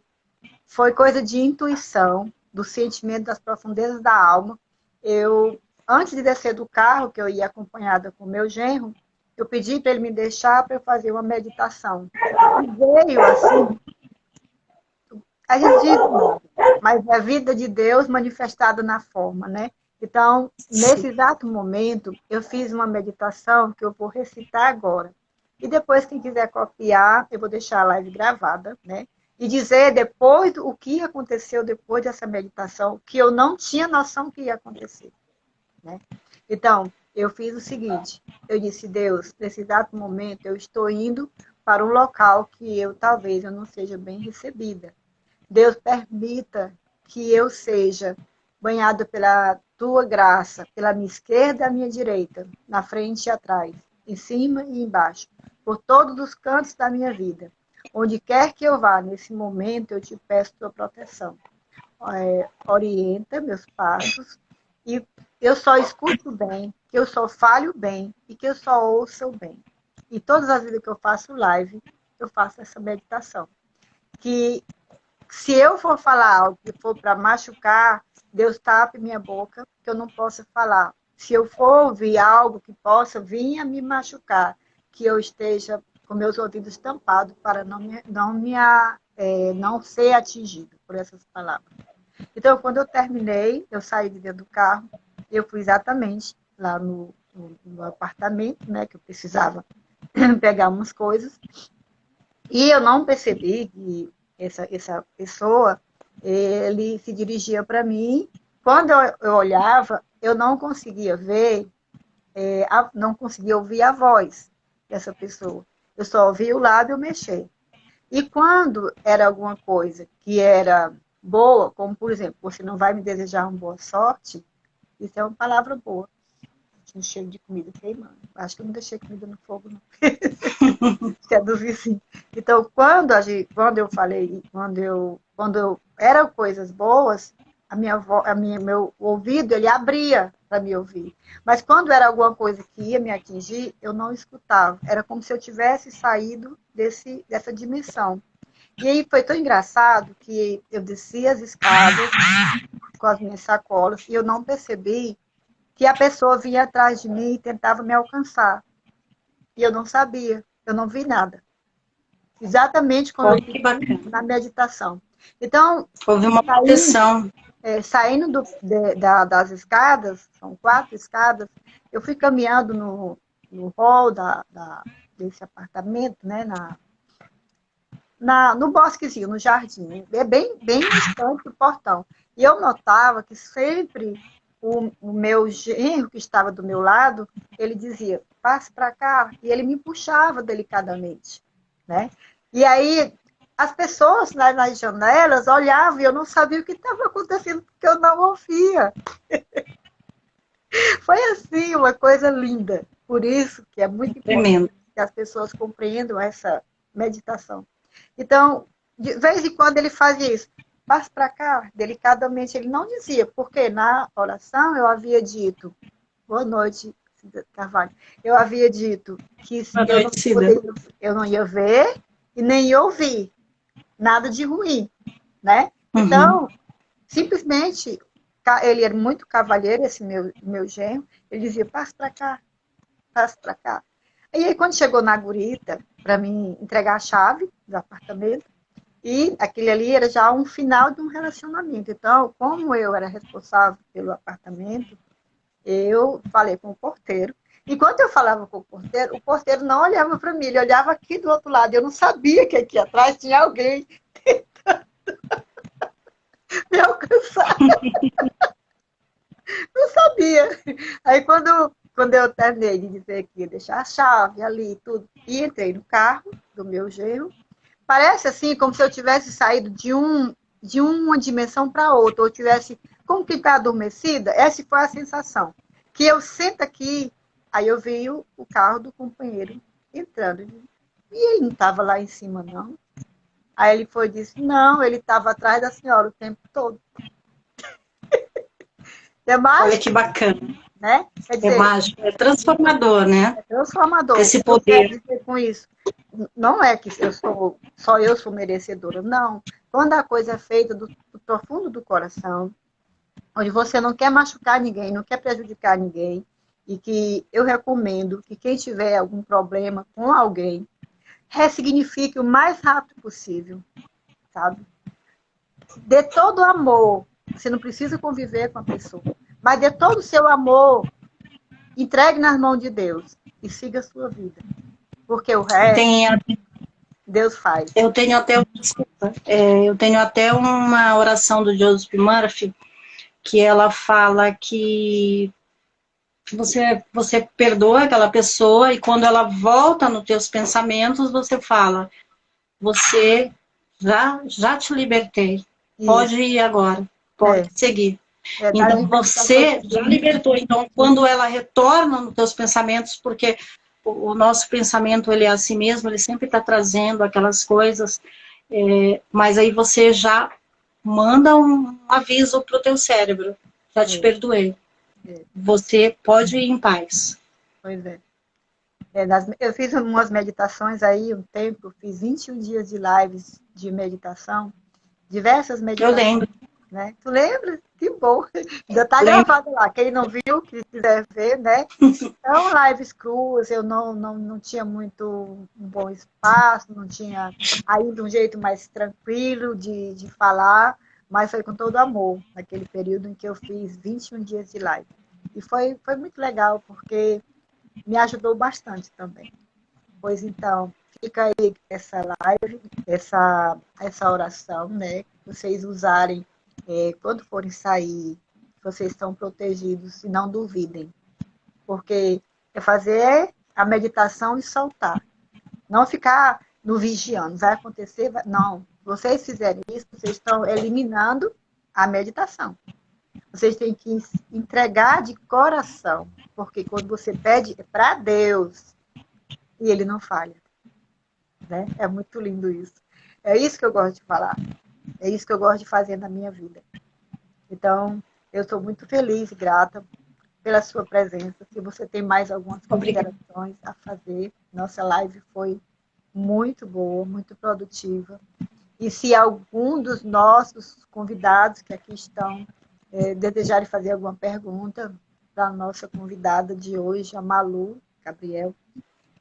coisa de intuição, do sentimento das profundezas da alma. Eu, antes de descer do carro, que eu ia acompanhada com o meu genro, eu pedi para ele me deixar para eu fazer uma meditação. E veio assim, a gente diz, mas é a vida de Deus manifestada na forma, né? Então, nesse exato momento, eu fiz uma meditação que eu vou recitar agora. E depois, quem quiser copiar, eu vou deixar a live gravada, né? E dizer depois o que aconteceu depois dessa meditação, que eu não tinha noção que ia acontecer, né? Então, eu fiz o seguinte, eu disse, Deus, nesse exato momento eu estou indo para um local que talvez eu não seja bem recebida. Deus permita que eu seja banhado pela tua graça, pela minha esquerda e a minha direita, na frente e atrás, em cima e embaixo, por todos os cantos da minha vida. Onde quer que eu vá, nesse momento, eu te peço tua proteção. Orienta meus passos e eu só escuto bem, que eu só falho bem e que eu só ouço o bem. E todas as vezes que eu faço live, eu faço essa meditação. Que se eu for falar algo que for para machucar, Deus tape minha boca, que eu não possa falar. Se eu for ouvir algo que possa vir a me machucar, que eu esteja com meus ouvidos tampados para não ser atingido por essas palavras. Então, quando eu terminei, eu saí de dentro do carro, eu fui exatamente lá no apartamento, né, que eu precisava pegar umas coisas, e eu não percebi que essa pessoa, ele se dirigia para mim. Quando eu olhava, eu não conseguia ver, não conseguia ouvir a voz dessa pessoa. Eu só ouvia o lábio mexer. E quando era alguma coisa que era boa, como por exemplo, você não vai me desejar uma boa sorte, isso é uma palavra boa. Tinha um cheiro de comida queimando. Acho que eu não deixei comida no fogo, não. Que é do vizinho. Então, quando eu falei, quando eu eram coisas boas, meu ouvido ele abria para me ouvir. Mas quando era alguma coisa que ia me atingir, eu não escutava. Era como se eu tivesse saído dessa dimensão. E aí foi tão engraçado que eu desci as escadas com as minhas sacolas e eu não percebi que a pessoa vinha atrás de mim e tentava me alcançar. E eu não sabia, eu não vi nada. Exatamente como eu Olha que pedi bacana. na meditação. Então, Houve uma proteção. saindo das escadas, são 4 escadas, eu fui caminhando no hall desse apartamento, né, no bosquezinho, no jardim, bem distante do portão. E eu notava que sempre o meu genro, que estava do meu lado, ele dizia, passe para cá, e ele me puxava delicadamente, né? E aí as pessoas nas janelas olhavam e eu não sabia o que estava acontecendo, porque eu não ouvia. Foi assim, uma coisa linda. Por isso que é muito Tremendo. importante que as pessoas compreendam essa meditação. Então, de vez em quando ele fazia isso. Passe para cá, delicadamente. Ele não dizia, porque na oração eu havia dito, boa noite, Carvalho, eu havia dito que Boa noite, Cida. eu não ia ver e nem ia ouvir nada de ruim, né? Uhum. Então, simplesmente, ele era muito cavalheiro, esse meu genro, ele dizia, passe para cá. passa para cá. E aí, quando chegou na gurita, para mim entregar a chave do apartamento, e aquele ali era já um final de um relacionamento. Então, como eu era responsável pelo apartamento, eu falei com o porteiro. Enquanto eu falava com o porteiro não olhava para mim, ele olhava aqui do outro lado. Eu não sabia que aqui atrás tinha alguém me alcançar. Não sabia. Aí, quando eu terminei de dizer que ia deixar a chave ali e tudo, e entrei no carro do meu genro, parece assim como se eu tivesse saído de uma dimensão para outra, ou tivesse, como que está adormecida, essa foi a sensação. Que eu sento aqui, aí eu vi o carro do companheiro entrando. E ele não estava lá em cima, não. Aí ele foi e disse, não, ele estava atrás da senhora o tempo todo. É Olha mágico, que bacana. né? Quer É dizer, mágico, é transformador, né? é transformador. Esse O que eu quero poder. dizer com isso? Não é que só eu sou merecedora, não. Quando a coisa é feita do profundo do coração, onde você não quer machucar ninguém, não quer prejudicar ninguém, e que eu recomendo que quem tiver algum problema com alguém, ressignifique o mais rápido possível, sabe? Dê todo o amor. Você não precisa conviver com a pessoa, mas dê todo o seu amor, entregue nas mãos de Deus e siga a sua vida. Porque o resto, Tem, Deus faz. desculpa, eu tenho até uma oração do Joseph Murphy, que ela fala que você perdoa aquela pessoa e quando ela volta nos teus pensamentos, você fala, você já te libertei, pode Isso. ir agora, pode seguir. Das Então, libertações você já libertou. Então, quando ela retorna nos teus pensamentos, porque o nosso pensamento, ele é assim mesmo, ele sempre está trazendo aquelas coisas, mas aí você já manda um aviso para o teu cérebro, já te perdoei. Você pode ir em paz. Pois é. Eu fiz umas meditações aí, um tempo, eu fiz 21 dias de lives de meditação, diversas Eu meditações, lembro. né? Tu lembra? Que bom! Ainda está Lembro. gravado lá. Quem não viu, que quiser ver, né? Então, lives cruas, eu não tinha muito um bom espaço, não tinha ainda um jeito mais tranquilo de falar, mas foi com todo amor, naquele período em que eu fiz 21 dias de live. E foi muito legal, porque me ajudou bastante também. Pois então, fica aí essa live, essa oração, né? Vocês usarem quando forem sair, vocês estão protegidos e não duvidem. Porque é fazer a meditação e soltar. Não ficar no vigiando, vai acontecer, não. Vocês fizerem isso, vocês estão eliminando a meditação. Vocês têm que entregar de coração, porque quando você pede é para Deus e Ele não falha, né? É muito lindo isso. É isso que eu gosto de falar. É isso que eu gosto de fazer na minha vida. Então, eu estou muito feliz e grata pela sua presença. Se você tem mais algumas considerações a fazer, nossa live foi muito boa, muito produtiva. E se algum dos nossos convidados que aqui estão desejarem fazer alguma pergunta para a nossa convidada de hoje, a Malu Gabriel,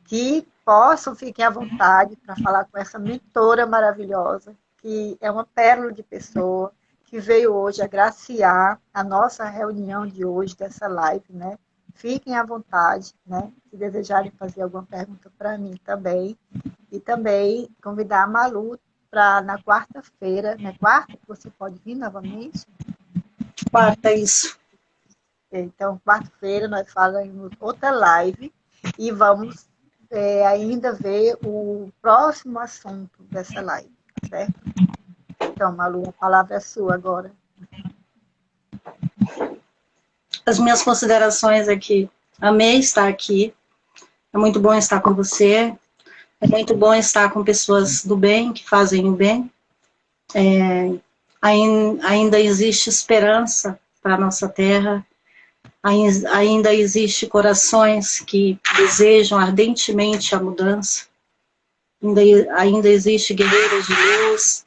que possam, fiquem à vontade para falar com essa mentora maravilhosa, que é uma pérola de pessoa, que veio hoje agraciar a nossa reunião de hoje, dessa live, né? Fiquem à vontade, né? Se desejarem fazer alguma pergunta para mim também. E também convidar a Malu para na quarta-feira, na quarta, você pode vir novamente? Quarta, isso. Então, quarta-feira nós faremos outra live e vamos ainda ver o próximo assunto dessa live, tá certo? Então, Malu, a palavra é sua agora. As minhas considerações aqui. Amei estar aqui. É muito bom estar com você. É muito bom estar com pessoas do bem, que fazem o bem. Ainda existe esperança para a nossa terra. Ainda existe corações que desejam ardentemente a mudança. Ainda existe guerreiros de luz,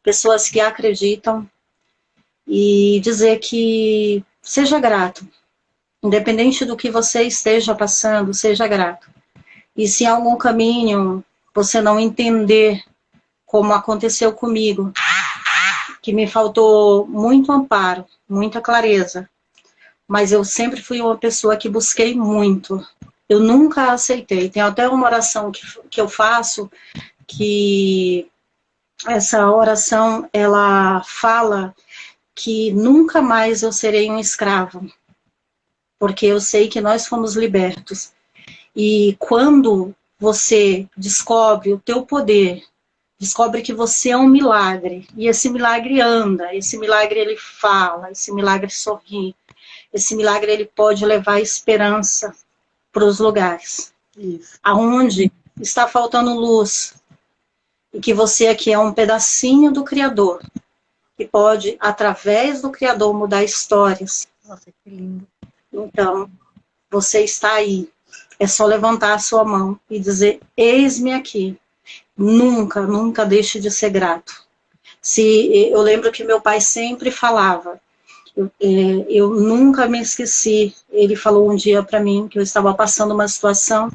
pessoas que acreditam. E dizer que seja grato. Independente do que você esteja passando, seja grato. E se em algum caminho você não entender, como aconteceu comigo, que me faltou muito amparo, muita clareza, mas eu sempre fui uma pessoa que busquei muito. Eu nunca aceitei. Tem até uma oração que eu faço, que essa oração, ela fala que nunca mais eu serei um escravo, porque eu sei que nós fomos libertos. E quando você descobre o teu poder, descobre que você é um milagre, e esse milagre anda, esse milagre ele fala, esse milagre sorri, esse milagre ele pode levar esperança para os lugares. Isso. Aonde está faltando luz, e que você aqui é um pedacinho do Criador, que pode, através do Criador, mudar histórias. Nossa, que lindo. Então, você está aí. É só levantar a sua mão e dizer, eis-me aqui. Nunca, nunca deixe de ser grato. Eu lembro que meu pai sempre falava, eu nunca me esqueci, ele falou um dia para mim que eu estava passando uma situação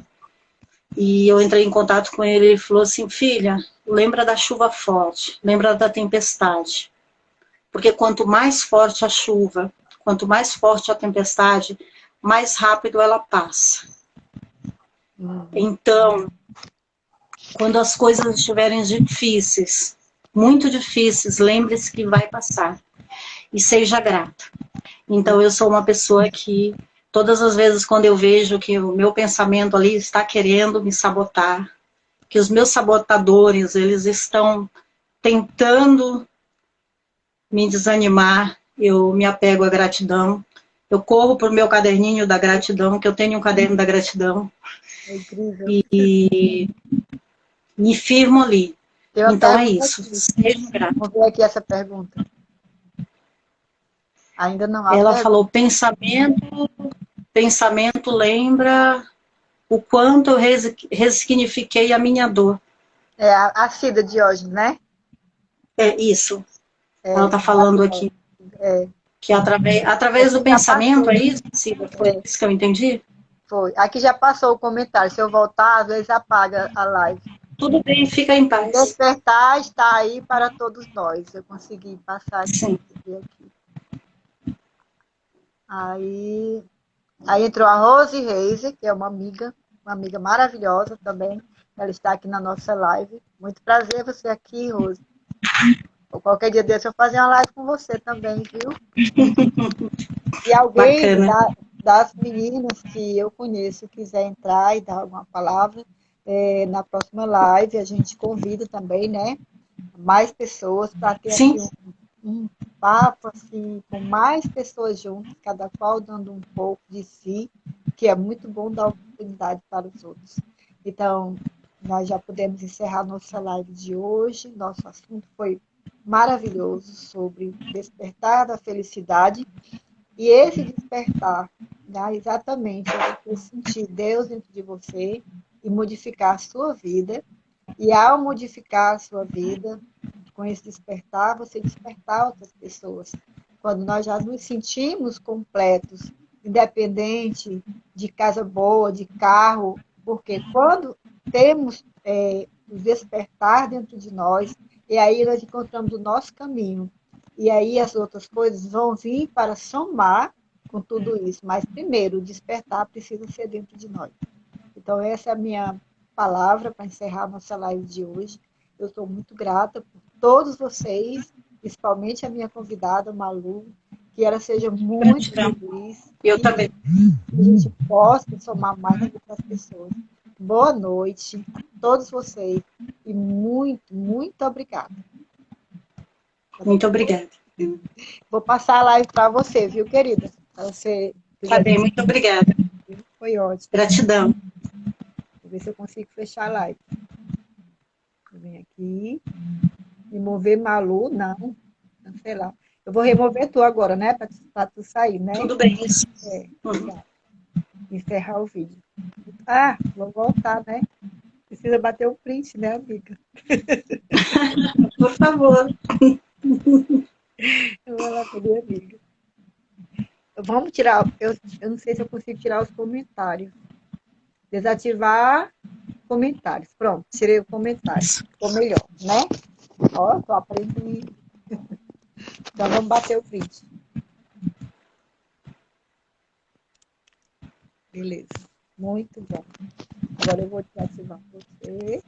e eu entrei em contato com ele, ele falou assim, filha, lembra da chuva forte, lembra da tempestade, porque quanto mais forte a chuva, quanto mais forte a tempestade, mais rápido ela passa. Então, quando as coisas estiverem difíceis, muito difíceis, lembre-se que vai passar. E seja grata. Então, eu sou uma pessoa que, todas as vezes quando eu vejo que o meu pensamento ali está querendo me sabotar, que os meus sabotadores, eles estão tentando me desanimar, eu me apego à gratidão. Eu corro para o meu caderninho da gratidão, que eu tenho um caderno da gratidão. É incrível. E me firmo ali. Então é isso. Seja grato. Vamos ver aqui essa pergunta. Ainda não há Ela pergunta. falou, pensamento lembra o quanto eu ressignifiquei a minha dor. É a Cida de hoje, né? É isso. Ela está falando aqui. Que através do pensamento, passou, é isso, Cida? Foi isso que eu entendi? Foi. Aqui já passou o comentário. Se eu voltar, às vezes apaga a live. Tudo bem, fica em paz. Despertar está aí para todos nós. Eu consegui passar aqui. Aí entrou a Rose Reis, que é uma amiga maravilhosa também. Ela está aqui na nossa live. Muito prazer você aqui, Rose. Ou qualquer dia desse eu fazer uma live com você também, viu? Se alguém das meninas que eu conheço quiser entrar e dar alguma palavra, na próxima live a gente convida também, né? Mais pessoas para ter aqui um papo assim, com mais pessoas juntas, cada qual dando um pouco de si, que é muito bom dar oportunidade para os outros. Então, nós já podemos encerrar nossa live de hoje. Nosso assunto foi maravilhoso sobre despertar da felicidade. E esse despertar, né, exatamente, é você sentir Deus dentro de você e modificar a sua vida. E ao modificar a sua vida, com esse despertar, você despertar outras pessoas. Quando nós já nos sentimos completos, independente de casa boa, de carro, porque quando temos o despertar dentro de nós, e aí nós encontramos o nosso caminho. E aí as outras coisas vão vir para somar com tudo isso. Mas primeiro, o despertar precisa ser dentro de nós. Então, essa é a minha palavra para encerrar a nossa live de hoje. Eu estou muito grata por todos vocês, principalmente a minha convidada, Malu, que ela seja muito feliz. Eu também. Que a gente possa somar mais para as pessoas. Boa noite a todos vocês e muito, muito obrigada. Muito obrigada. Vou passar a live para você, viu, querida? Para você. Tá bem, muito obrigada. Foi ótimo. Gratidão. Vou ver se eu consigo fechar a live. Vou vir aqui. Remover Malu, não. Sei lá. Eu vou remover tu agora, né? Para tu sair, né? Tudo bem. Obrigada. Encerrar o vídeo. Ah, vou voltar, né? Precisa bater o print, né, amiga? Por favor. Eu vou lá para minha amiga. Vamos tirar. Eu não sei se eu consigo tirar os comentários. Desativar comentários. Pronto, tirei o comentário. Ficou melhor, né? Ó, tô aprendendo. Então vamos bater o print. Beleza. Muito bom. Agora eu vou desativar você.